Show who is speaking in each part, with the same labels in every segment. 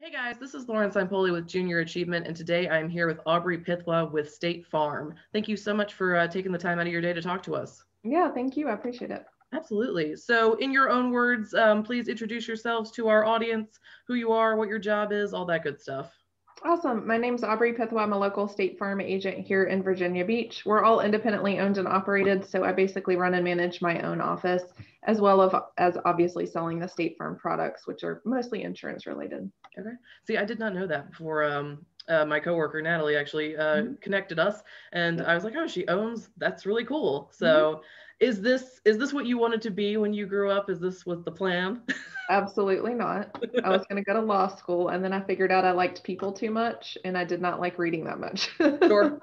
Speaker 1: Hey guys, this is Lauren Simpoli with Junior Achievement, and today I'm here with Aubrey Pithwa with State Farm. Thank you so much for taking the time out of your day to talk to us.
Speaker 2: Yeah, thank you. I appreciate it.
Speaker 1: Absolutely. So, in your own words, please introduce yourselves to our audience, who you are, what your job is, all that good stuff.
Speaker 2: Awesome. My name's Aubrey Pithwa. I'm a local State Farm agent here in Virginia Beach. We're all independently owned and operated, so I basically run and manage my own office, as well as obviously selling the State Farm products, which are mostly insurance related.
Speaker 1: Okay. See, I did not know that before. My coworker Natalie actually connected us, and I was like, "Oh, she owns. That's really cool." So, is this what you wanted to be when you grew up? Is this what the plan?
Speaker 2: Absolutely not. I was going to go to law school, and then I figured out I liked people too much, and I did not like reading that much.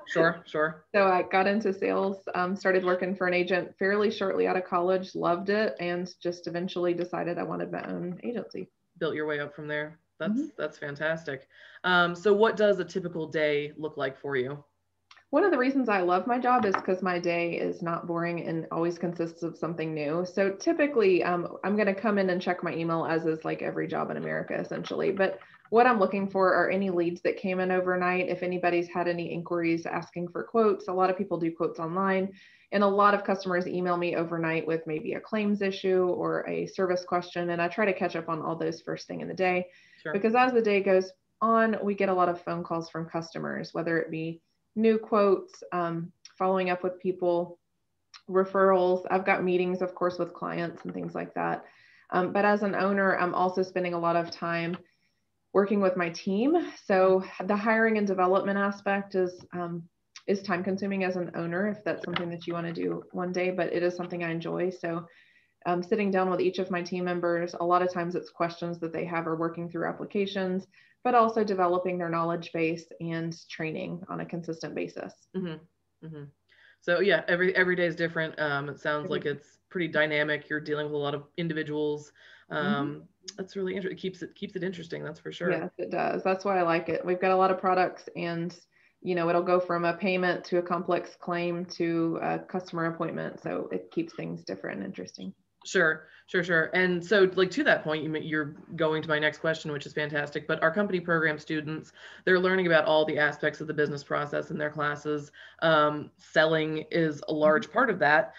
Speaker 1: Sure.
Speaker 2: So I got into sales, started working for an agent fairly shortly out of college, loved it, and just eventually decided I wanted my own agency.
Speaker 1: Built your way up from there. That's
Speaker 2: Mhm.
Speaker 1: that's fantastic. So what does a typical day look like for you?
Speaker 2: One of the reasons I love my job is because my day is not boring and always consists of something new. So typically, I'm going to come in and check my email, as is like every job in America, essentially. But what I'm looking for are any leads that came in overnight. If anybody's had any inquiries asking for quotes, a lot of people do quotes online. And a lot of customers email me overnight with maybe a claims issue or a service question. And I try to catch up on all those first thing in the day.
Speaker 1: Sure.
Speaker 2: Because as the day goes on, we get a lot of phone calls from customers, whether it be new quotes, following up with people, referrals. I've got meetings, of course, with clients and things like that. But as an owner, I'm also spending a lot of time working with my team. So the hiring and development aspect is time consuming as an owner, if that's something that you want to do one day, but it is something I enjoy. So sitting down with each of my team members, a lot of times it's questions that they have or working through applications, but also developing their knowledge base and training on a consistent basis.
Speaker 1: So yeah, every day is different. It sounds like it's pretty dynamic. You're dealing with a lot of individuals. That's really interesting. Keeps it interesting. That's for sure.
Speaker 2: Yes, it does. That's why I like it. We've got a lot of products, and it'll go from a payment to a complex claim to a customer appointment. So it keeps things different and interesting.
Speaker 1: Sure. And so, like, to that point, you're going to my next question, which is fantastic. But our company program students, they're learning about all the aspects of the business process in their classes. Selling is a large part of that.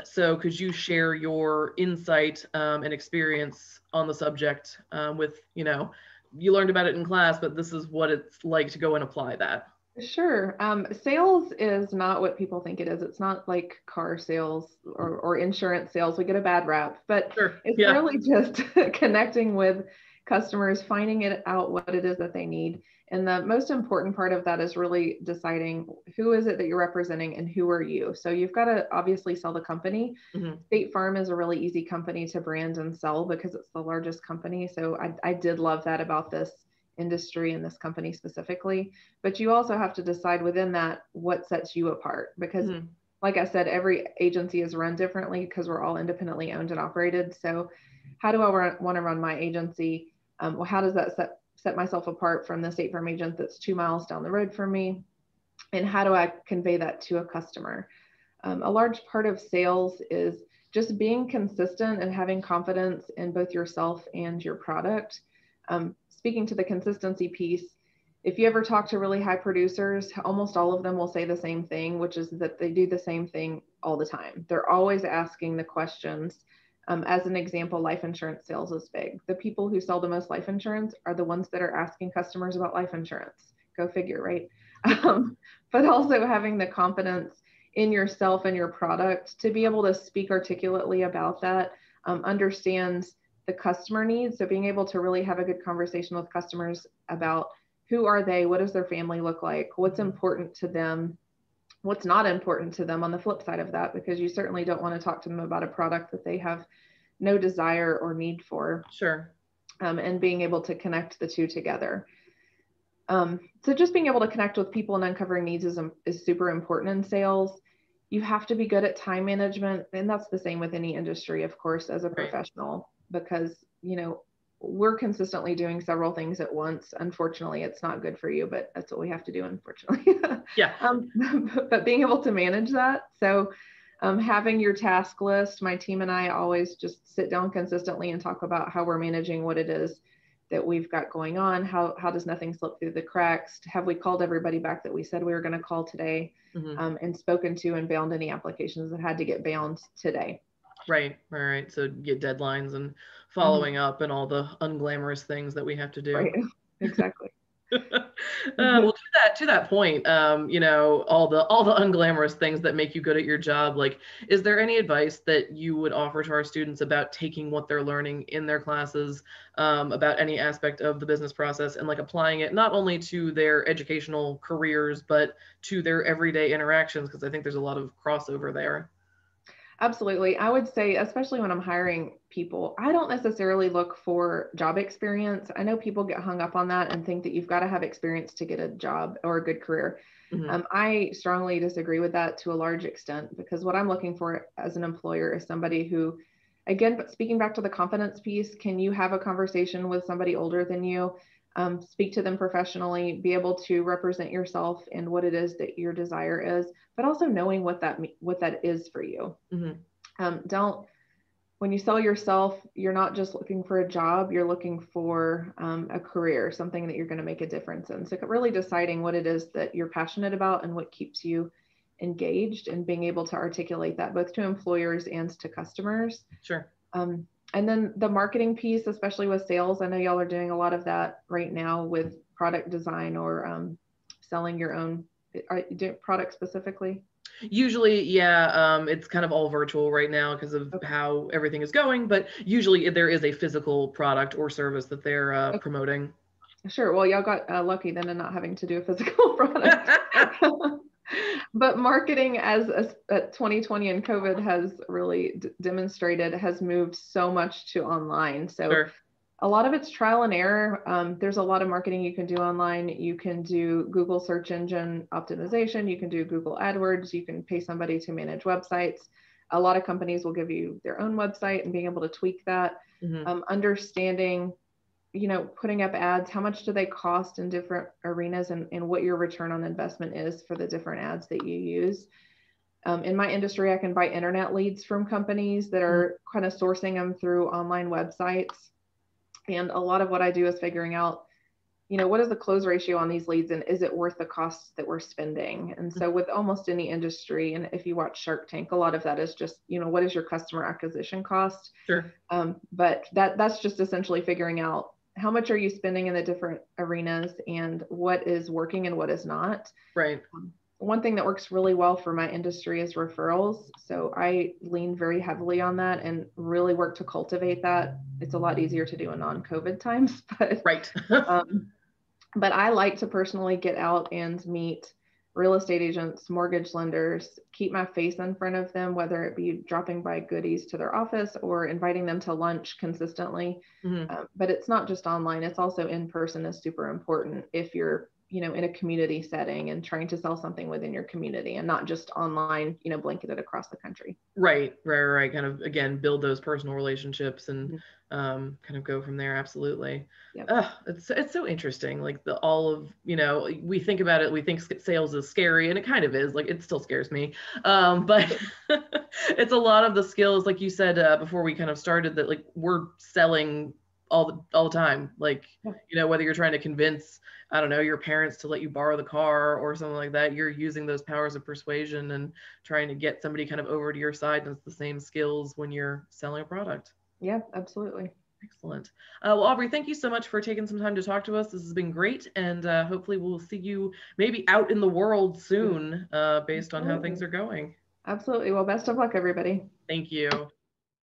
Speaker 1: So could you share your insight and experience on the subject with, you learned about it in class, but this is what it's like to go and apply that.
Speaker 2: Sure. Sales is not what people think it is. It's not like car sales or insurance sales. We get a bad rap, but it's really just connecting with customers, finding it out what it is that they need. And the most important part of that is really deciding who is it that you're representing and who are you. So you've got to obviously sell the company. State Farm is a really easy company to brand and sell because it's the largest company. So I did love that about this industry and this company specifically, but you also have to decide within that what sets you apart, because like I said, every agency is run differently because we're all independently owned and operated. So how do I want to run my agency? Well, how does that set myself apart from the State Farm agent that's 2 miles down the road from me? And how do I convey that to a customer? A large part of sales is just being consistent and having confidence in both yourself and your product. Speaking to the consistency piece, if you ever talk to really high producers, almost all of them will say the same thing, which is that they do the same thing all the time. They're always asking the questions. As an example, life insurance sales is big. The people who sell the most life insurance are the ones that are asking customers about life insurance. Go figure, right? But also having the confidence in yourself and your product to be able to speak articulately about that, understand the customer needs. So being able to really have a good conversation with customers about who are they, what does their family look like, what's important to them, what's not important to them on the flip side of that, because you certainly don't want to talk to them about a product that they have no desire or need for.
Speaker 1: Sure.
Speaker 2: And being able to connect the two together. So just being able to connect with people and uncovering needs is super important in sales. You have to be good at time management. And that's the same with any industry, of course, as a professional, because, we're consistently doing several things at once. Unfortunately, it's not good for you, but that's what we have to do, unfortunately.
Speaker 1: Yeah.
Speaker 2: But being able to manage that. So having your task list, my team and I always just sit down consistently and talk about how we're managing what it is that we've got going on? How does nothing slip through the cracks? Have we called everybody back that we said we were going to call today, and spoken to and bound any applications that had to get bound today?
Speaker 1: Right. So get deadlines and following up and all the unglamorous things that we have to do.
Speaker 2: Right. Exactly.
Speaker 1: Well, to that point, you know, all the unglamorous things that make you good at your job. Like, is there any advice that you would offer to our students about taking what they're learning in their classes, about any aspect of the business process, and like applying it not only to their educational careers, but to their everyday interactions? Because I think there's a lot of crossover there.
Speaker 2: Absolutely. I would say, especially when I'm hiring people, I don't necessarily look for job experience. I know people get hung up on that and think that you've got to have experience to get a job or a good career. I strongly disagree with that to a large extent, because what I'm looking for as an employer is somebody who, again, but speaking back to the confidence piece, can you have a conversation with somebody older than you? Speak to them professionally, be able to represent yourself and what it is that your desire is, but also knowing what that is for you. When you sell yourself, you're not just looking for a job, you're looking for a career, something that you're going to make a difference in. So really deciding what it is that you're passionate about and what keeps you engaged, and being able to articulate that both to employers and to customers.
Speaker 1: Sure.
Speaker 2: And then the marketing piece, especially with sales, I know y'all are doing a lot of that right now with product design or selling your own product specifically.
Speaker 1: Usually, yeah, it's kind of all virtual right now because of how everything is going, but usually there is a physical product or service that they're promoting.
Speaker 2: Sure. Well, y'all got lucky then in not having to do a physical product. But marketing, as 2020 and COVID has really demonstrated, has moved so much to online. So a lot of it's trial and error. There's a lot of marketing you can do online. You can do Google search engine optimization. You can do Google AdWords. You can pay somebody to manage websites. A lot of companies will give you their own website, and being able to tweak that. Understanding, you know, putting up ads, how much do they cost in different arenas, and what your return on investment is for the different ads that you use. In my industry, I can buy internet leads from companies that are kind of sourcing them through online websites. And a lot of what I do is figuring out, you know, what is the close ratio on these leads, and is it worth the costs that we're spending? And so with almost any industry, and if you watch Shark Tank, a lot of that is just, you know, what is your customer acquisition cost? But that's just essentially figuring out how much are you spending in the different arenas, and what is working and what is not. One thing that works really well for my industry is referrals. So I lean very heavily on that and really work to cultivate that. It's a lot easier to do in non-COVID times, but but I like to personally get out and meet real estate agents, mortgage lenders, keep my face in front of them, whether it be dropping by goodies to their office or inviting them to lunch consistently. But it's not just online, it's also in person is super important if you're, you know, in a community setting and trying to sell something within your community, and not just online, you know, blanketed across the country. Right.
Speaker 1: Kind of, again, build those personal relationships and kind of go from there. Absolutely. It's so interesting. Like all of, you know, we think about it, we think sales is scary, and it kind of is. Like, it still scares me. But it's a lot of the skills, like you said before we kind of started, that like we're selling all the time. Like, you know, whether you're trying to convince, I don't know, your parents to let you borrow the car or something like that, you're using those powers of persuasion and trying to get somebody kind of over to your side. And it's the same skills when you're selling a product.
Speaker 2: Yeah, absolutely.
Speaker 1: Excellent. Well, Aubrey, thank you so much for taking some time to talk to us. This has been great. And hopefully we'll see you maybe out in the world soon based on how things are going.
Speaker 2: Absolutely. Well, best of luck, everybody.
Speaker 1: Thank you.